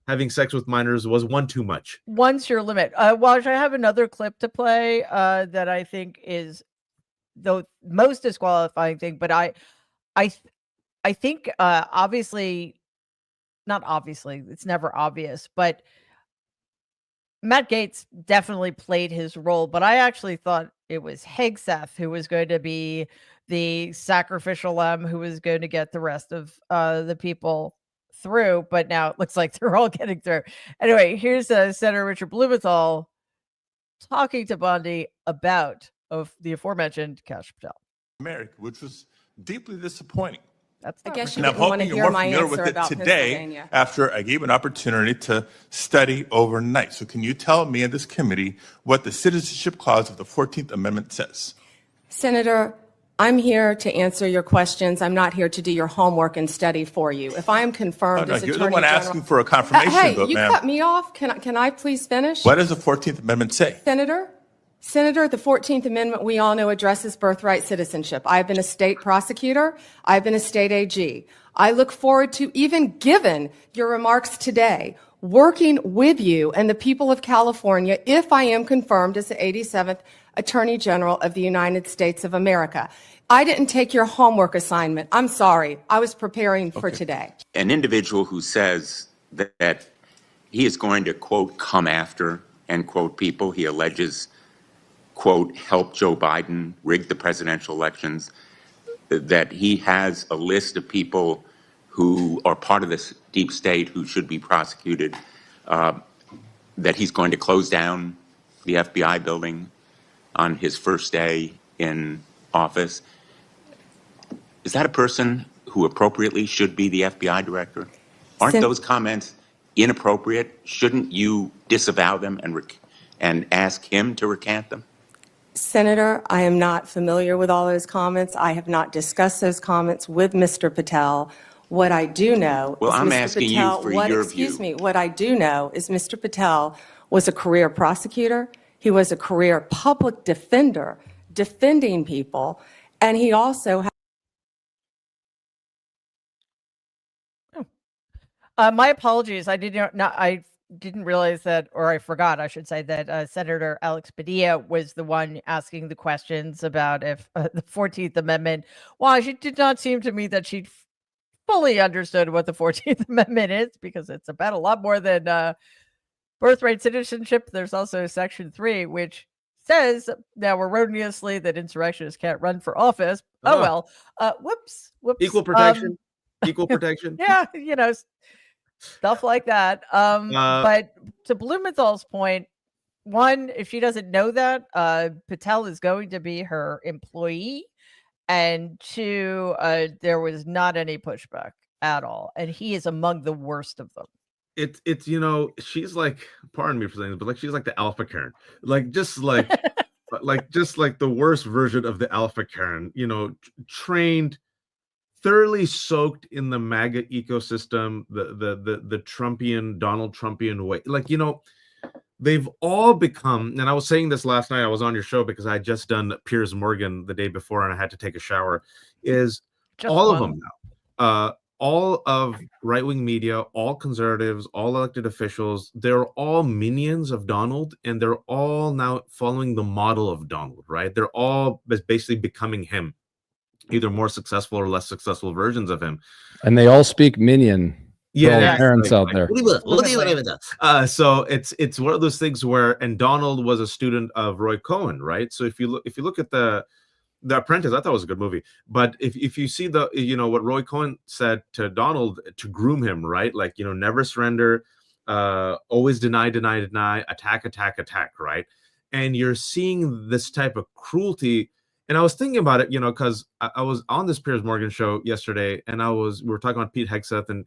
having sex with minors was one too much. One's your limit. Waj, I have another clip to play that I think is the most disqualifying thing, but I think obviously, not obviously, it's never obvious, but Matt Gaetz definitely played his role, but I actually thought it was Hegseth who was going to be the sacrificial lamb who was going to get the rest of the people through, but now it looks like they're all getting through. Anyway, here's Senator Richard Blumenthal talking to Bondi about the aforementioned Kash Patel. America, which was deeply disappointing. I guess you And I'm didn't want to hoping hear you're more my familiar answer with it about today Pennsylvania. after I gave an opportunity to study overnight. So can you tell me and this committee what the citizenship clause of the 14th Amendment says? Senator, I'm here to answer your questions. I'm not here to do your homework and study for you. If I am confirmed as Attorney You're the one General, asking for a confirmation vote, you ma'am. cut me off. Can I please finish? What does the 14th Amendment say? Senator, the 14th Amendment, we all know, addresses birthright citizenship. I've been a state prosecutor. I've been a state AG. I look forward to, even given your remarks today, working with you and the people of California if I am confirmed as the 87th Attorney General of the United States of America. I didn't take your homework assignment. I'm sorry. I was preparing for today. An individual who says that he is going to, quote, come after, end quote, people he alleges, quote, help Joe Biden rig the presidential elections, that he has a list of people who are part of this deep state who should be prosecuted, that he's going to close down the FBI building on his first day in office. Is that a person who appropriately should be the FBI director? Aren't those comments inappropriate? Shouldn't you disavow them and ask him to recant them? Senator, I am not familiar with all those comments. I have not discussed those comments with Mr. Patel. What I do know Well, is I'm Mr. asking Patel, you for your view. Excuse me. What I do know is Mr. Patel was a career prosecutor. He was a career public defender defending people. And he also my apologies. I didn't realize that, or I forgot, I should say, that Senator Alex Padilla was the one asking the questions about if the 14th Amendment. Well, it did not seem to me that she fully understood what the 14th Amendment is, because it's about a lot more than birthright citizenship. There's also Section 3, which says now erroneously that insurrectionists can't run for office. Oh, well. Whoops. Equal protection. Equal protection. Yeah, stuff like that. But to Blumenthal's point, one, if she doesn't know that, Patel is going to be her employee. And two, there was not any pushback at all. And he is among the worst of them. It's she's like, pardon me for saying this, but like she's like the alpha Karen. Like just like like just like the worst version of the alpha Karen, you know, trained, thoroughly soaked in the MAGA ecosystem, the Trumpian, Donald Trumpian way. Like, you know, they've all become, and I was saying this last night, I was on your show because I had just done Piers Morgan the day before and I had to take a shower, is Just all one. of them now. All of right-wing media, all conservatives, all elected officials, they're all minions of Donald, and they're all now following the model of Donald, right? They're all basically becoming him, either more successful or less successful versions of him. And they all speak minion. Yeah, all the yeah, parents out there. So it's one of those things where, and Donald was a student of Roy Cohen, right? So if you look at the Apprentice, I thought it was a good movie. But if you see the, you know, what Roy Cohen said to Donald to groom him, right? Like, you know, never surrender, always deny, attack, right? And you're seeing this type of cruelty. And I was thinking about it, you know, because I was on this Piers Morgan show yesterday, and we were talking about Pete Hegseth, and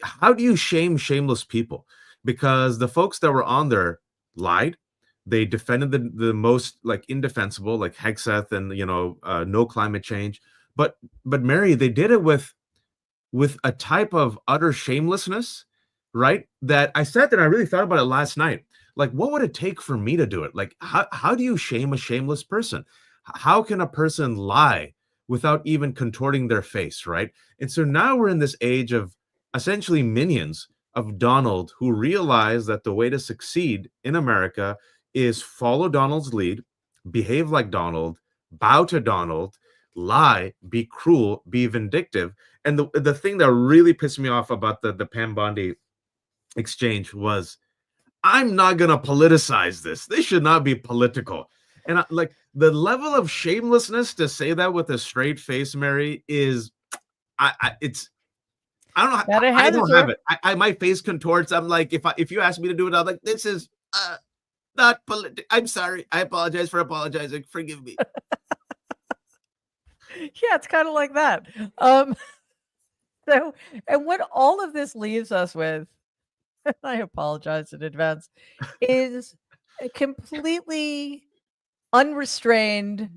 how do you shame shameless people? Because the folks that were on there lied. They defended the most like indefensible, like Hegseth and, you know, no climate change. But Mary, they did it with a type of utter shamelessness, right? That I sat there and I really thought about it last night. Like, what would it take for me to do it? Like, how do you shame a shameless person? How can a person lie without even contorting their face, right? And so now we're in this age of essentially minions of Donald who realize that the way to succeed in America is follow Donald's lead, behave like Donald, bow to Donald, lie, be cruel, be vindictive. And the thing that really pissed me off about the Pam Bondi exchange was, I'm not going to politicize this. This should not be political. And like the level of shamelessness to say that with a straight face, Mary, is, I don't know. I don't have it. My face contorts. I'm like, if you ask me to do it, I'm like, this is not political. I'm sorry. I apologize for apologizing. Forgive me. Yeah, it's kind of like that. So, and what all of this leaves us with, and I apologize in advance, is a completely unrestrained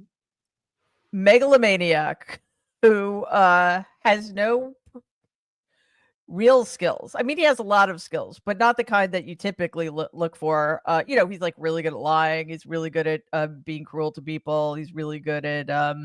megalomaniac who has no real skills. I mean, he has a lot of skills, but not the kind that you typically look for. You know, he's like really good at lying. He's really good at being cruel to people. He's really good at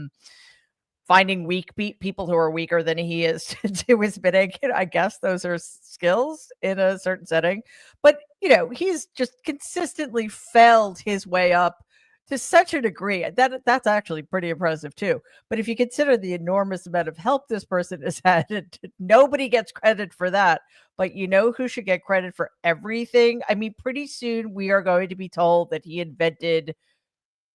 finding weak people who are weaker than he is to do his bidding. I guess those are skills in a certain setting. But, you know, he's just consistently failed his way up to such a degree that's actually pretty impressive too. But if you consider the enormous amount of help this person has had, nobody gets credit for that. But you know who should get credit for everything? I mean, pretty soon we are going to be told that he invented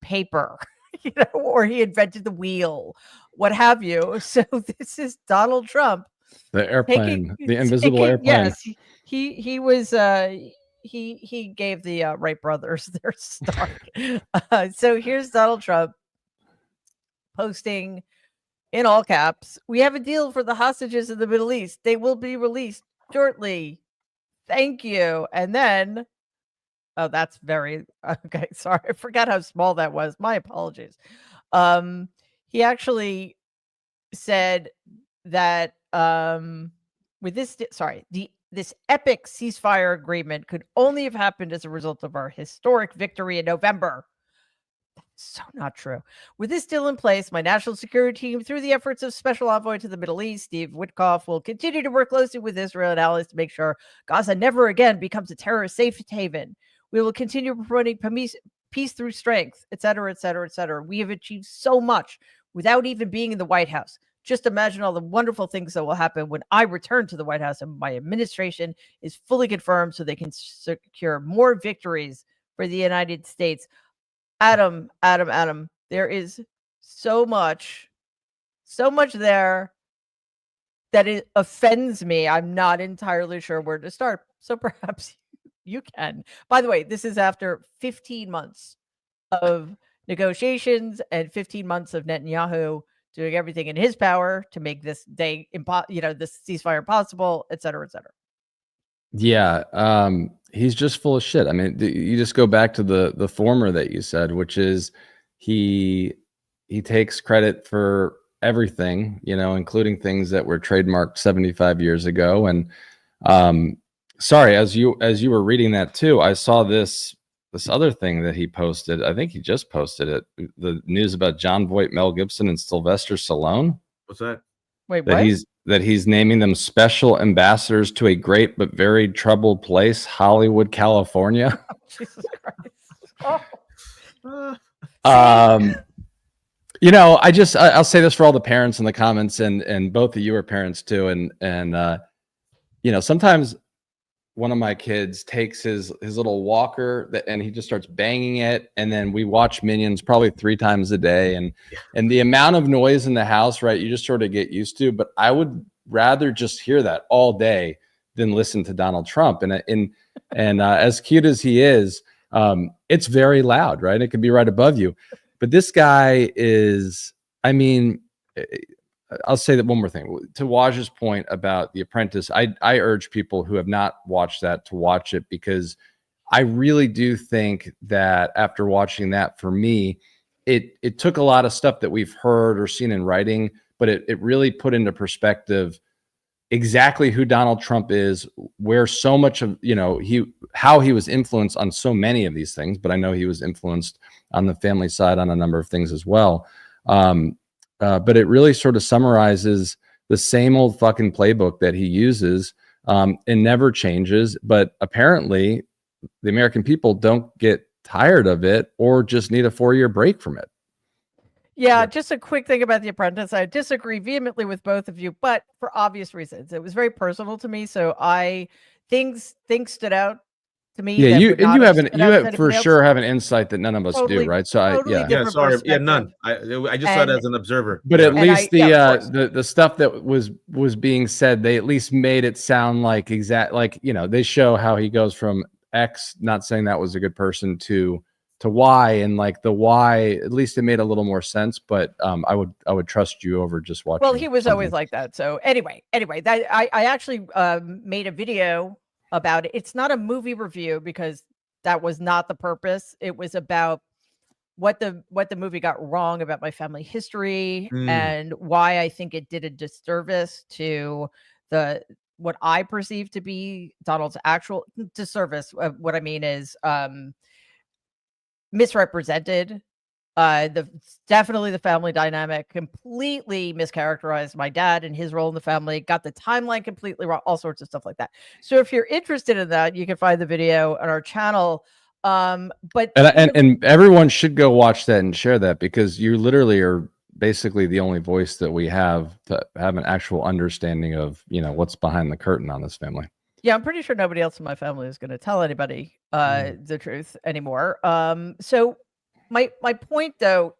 paper, you know, or he invented the wheel, what have you. So this is Donald Trump. The airplane, the invisible airplane. Yes, he was. He gave the Wright brothers their start. So here's Donald Trump posting in all caps, "We have a deal for the hostages in the Middle East. They will be released shortly. Thank you." And then, oh, that's very okay. Sorry, I forgot how small that was. My apologies. He actually said that with this, this epic ceasefire agreement could only have happened as a result of our historic victory in November. That's so not true. With this deal in place, my national security team, through the efforts of Special Envoy to the Middle East, Steve Witkoff, will continue to work closely with Israel and allies to make sure Gaza never again becomes a terrorist safe haven. We will continue promoting peace through strength, et cetera, et cetera, et cetera. We have achieved so much without even being in the White House. Just imagine all the wonderful things that will happen when I return to the White House and my administration is fully confirmed so they can secure more victories for the United States. Adam, there is so much there that it offends me. I'm not entirely sure where to start. So perhaps you can. By the way, this is after 15 months of negotiations and 15 months of Netanyahu doing everything in his power to make this day, this ceasefire impossible, et cetera, et cetera. Yeah, he's just full of shit. I mean, you just go back to the former that you said, which is he takes credit for everything, including things that were trademarked 75 years ago. And sorry, as you were reading that too, I saw this other thing that he posted. I think he just posted it. The news about Jon Voight, Mel Gibson, and Sylvester Stallone. What's that? Wait, That what? he's naming them special ambassadors to a great but very troubled place, Hollywood, California. Jesus Christ. Oh. I'll say this for all the parents in the comments, and both of you are parents too. And sometimes one of my kids takes his little walker and he just starts banging it. And then we watch Minions probably 3 times a day. And the amount of noise in the house, right, you just sort of get used to. But I would rather just hear that all day than listen to Donald Trump. And as cute as he is, it's very loud, right? It could be right above you. But this guy is, I mean, I'll say that one more thing. To Waj's point about The Apprentice, I urge people who have not watched that to watch it, because I really do think that after watching that, for me, it took a lot of stuff that we've heard or seen in writing, but it really put into perspective exactly who Donald Trump is, where so much of, how he was influenced on so many of these things, but I know he was influenced on the family side on a number of things as well. But it really sort of summarizes the same old fucking playbook that he uses, and never changes. But apparently the American people don't get tired of it, or just need a 4-year break from it. Yeah, just a quick thing about The Apprentice. I disagree vehemently with both of you, but for obvious reasons. It was very personal to me, so things stood out to me. Yeah, that you would not have stood for out to sure anybody have else. an insight that none of us Totally- do, right? So totally Yeah, different sorry. Yeah, perspective. none. I just saw it And- as an observer. But Yeah. at least of course. the stuff that was being said, they at least made it sound like they show how he goes from X, not saying that was a good person, to Y, and like the Y, at least it made a little more sense. But I would trust you over just watching. Well, he was always something. like that. So anyway, that I actually made a video about it. It's not a movie review, because that was not the purpose. It was about what the movie got wrong about my family history, and why I think it did a disservice to what I perceive to be Donald's actual disservice. What I mean is misrepresented definitely the family dynamic, completely mischaracterized my dad and his role in the family, got the timeline completely wrong, all sorts of stuff like that. So if you're interested in that, you can find the video on our channel. But and everyone should go watch that and share that, because you literally are basically the only voice that we have to have an actual understanding of what's behind the curtain on this family. Yeah, I'm pretty sure nobody else in my family is going to tell anybody the truth anymore. So my point, though,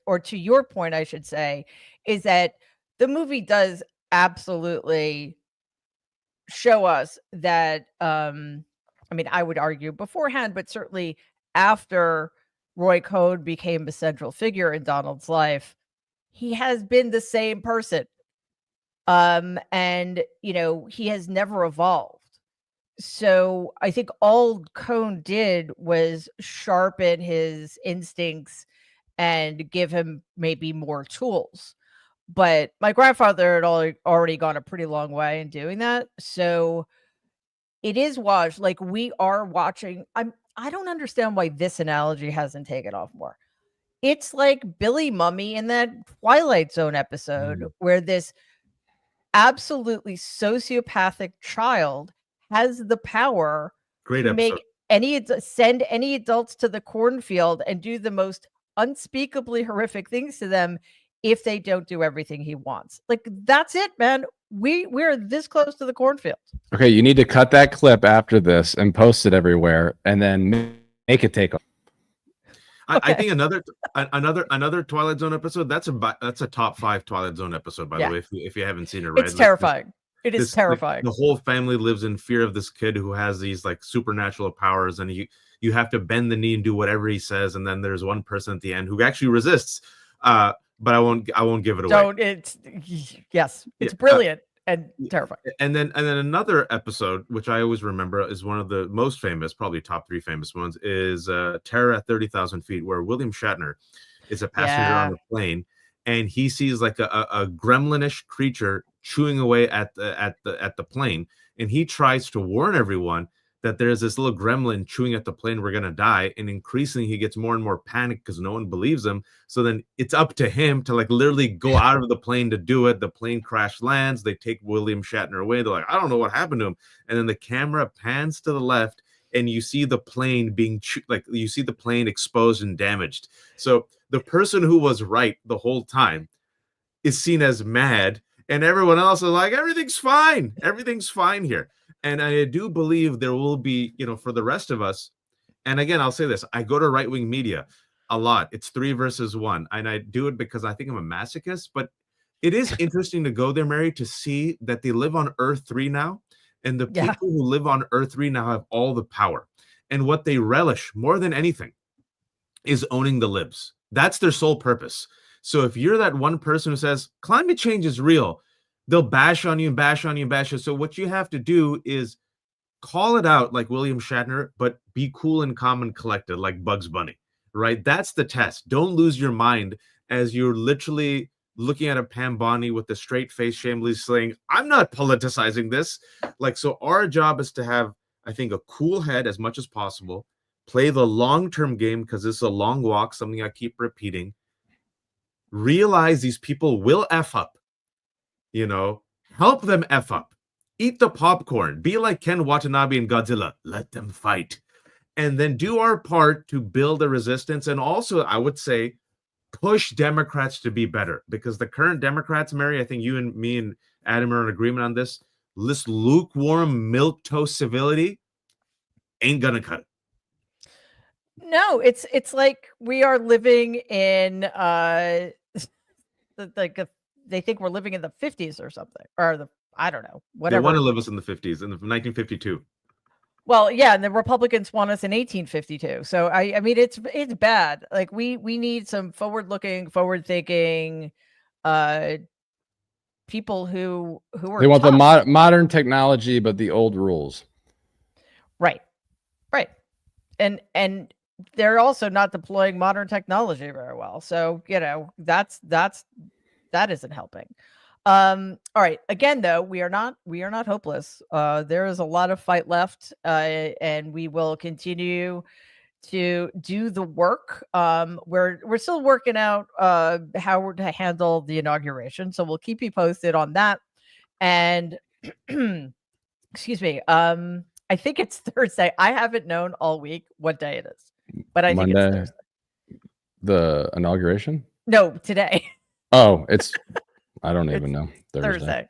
or to your point, I should say, is that the movie does absolutely show us that. I mean, I would argue beforehand, but certainly after Roy Cohn became a central figure in Donald's life, he has been the same person. And he has never evolved. So I think all Cohn did was sharpen his instincts and give him maybe more tools. But my grandfather had already gone a pretty long way in doing that. So it is like we are watching. I don't understand why this analogy hasn't taken off more. It's like Billy Mummy in that Twilight Zone episode where this absolutely sociopathic child has the power Great to episode. make send any adults to the cornfield and do the most unspeakably horrific things to them if they don't do everything he wants. Like, that's it, man. We're this close to the cornfield. Okay, you need to cut that clip after this and post it everywhere, and then make it take off. I think another Twilight Zone episode. That's a top 5 Twilight Zone episode, by the way. If you haven't seen it, right? It's terrifying. It is terrifying. The whole family lives in fear of this kid who has these like supernatural powers, and you have to bend the knee and do whatever he says. And then there's one person at the end who actually resists. But I won't give it away. It's brilliant. and terrifying. And then another episode, which I always remember, is one of the most famous, probably top 3 famous ones, is Terror at 30,000 Feet, where William Shatner is a passenger on the plane, and he sees like a gremlinish creature chewing away at the plane, and he tries to warn everyone that there's this little gremlin chewing at the plane, we're gonna die. And increasingly he gets more and more panicked because no one believes him. So then it's up to him to like literally go out of the plane to do it. The plane crash lands, they take William Shatner away. They're like, I don't know what happened to him. And then the camera pans to the left and you see the plane being you see the plane exposed and damaged. So the person who was right the whole time is seen as mad, and everyone else is like, everything's fine here. And I do believe there will be, for the rest of us, and again, I'll say this, I go to right-wing media a lot. It's 3 versus 1, and I do it because I think I'm a masochist, but it is interesting to go there, Mary, to see that they live on Earth 3 now, and the people who live on Earth 3 now have all the power. And what they relish more than anything is owning the libs. That's their sole purpose. So if you're that one person who says, climate change is real, they'll bash on you and bash on you and bash you. So what you have to do is call it out like William Shatner, but be cool and calm and collected like Bugs Bunny, right? That's the test. Don't lose your mind as you're literally looking at a Pam Bondi with a straight face, shamelessly saying, I'm not politicizing this. So our job is to have, I think, a cool head as much as possible, play the long-term game because this is a long walk, something I keep repeating. Realize these people will F up. Help them F up. Eat the popcorn. Be like Ken Watanabe and Godzilla. Let them fight. And then do our part to build a resistance. And also, I would say, push Democrats to be better. Because the current Democrats, Mary, I think you and me and Adam are in agreement on this. This lukewarm, milquetoast civility ain't gonna cut it. No, it's like we are living in they think we're living in the 50s or something, or I don't know, whatever. They want to live us in the 50s, in 1952. Well, yeah, and the Republicans want us in 1852. So I mean, it's bad. Like we need some forward-looking, forward-thinking people who are. They want tough. the modern technology, but the old rules. Right. And they're also not deploying modern technology very well. So that isn't helping. All right. Again, though, we are not hopeless. There is a lot of fight left, and we will continue to do the work. We're still working out how we're to handle the inauguration, so we'll keep you posted on that. And excuse me. I think it's Thursday. I haven't known all week what day it is, but I think it's Thursday. The inauguration? No, today. Oh, I don't even know. Thursday.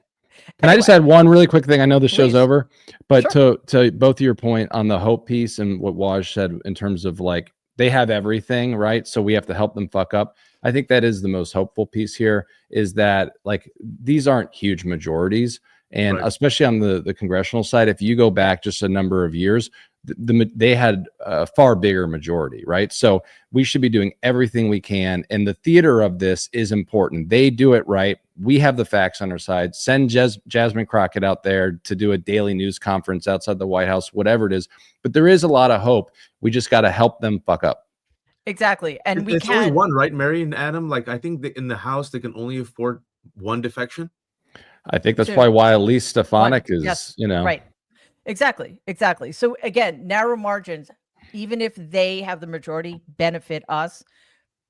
And I just had one really quick thing. I know the show's over, but Sure. to both of your point on the hope piece and what Waj said in terms of like, they have everything, right? So we have to help them fuck up. I think that is the most hopeful piece here, is that like, these aren't huge majorities. And especially on the congressional side, if you go back just a number of years, they had a far bigger majority, right? So we should be doing everything we can. And the theater of this is important. They do it right. We have the facts on our side. Send Jasmine Crockett out there to do a daily news conference outside the White House, whatever it is. But there is a lot of hope. We just got to help them fuck up. Exactly. And it's only one, right, Mary and Adam? Like, I think in the House, they can only afford one defection. I think that's probably why Elise Stefanik is, yes, right. Exactly. So again, narrow margins, even if they have the majority, benefit us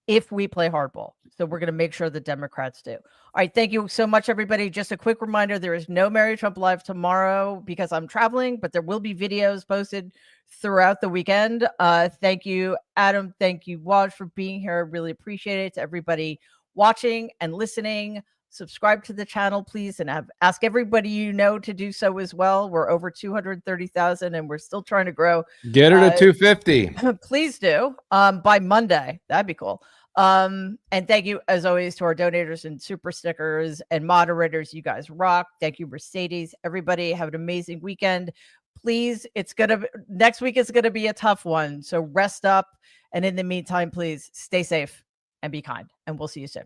if we play hardball. So we're going to make sure the Democrats do. All right. Thank you so much, everybody. Just a quick reminder, there is no Mary Trump Live tomorrow because I'm traveling, but there will be videos posted throughout the weekend. Thank you, Adam. Thank you, Waj, for being here. Really appreciate it. To everybody watching and listening, subscribe to the channel, please, and ask everybody you know to do so as well. We're over 230,000 and we're still trying to grow. Get her to 250. Please do by Monday. That'd be cool. And thank you, as always, to our donators and super stickers and moderators. You guys rock. Thank you, Mercedes. Everybody have an amazing weekend. Please, next week is going to be a tough one. So rest up. And in the meantime, please stay safe and be kind. And we'll see you soon.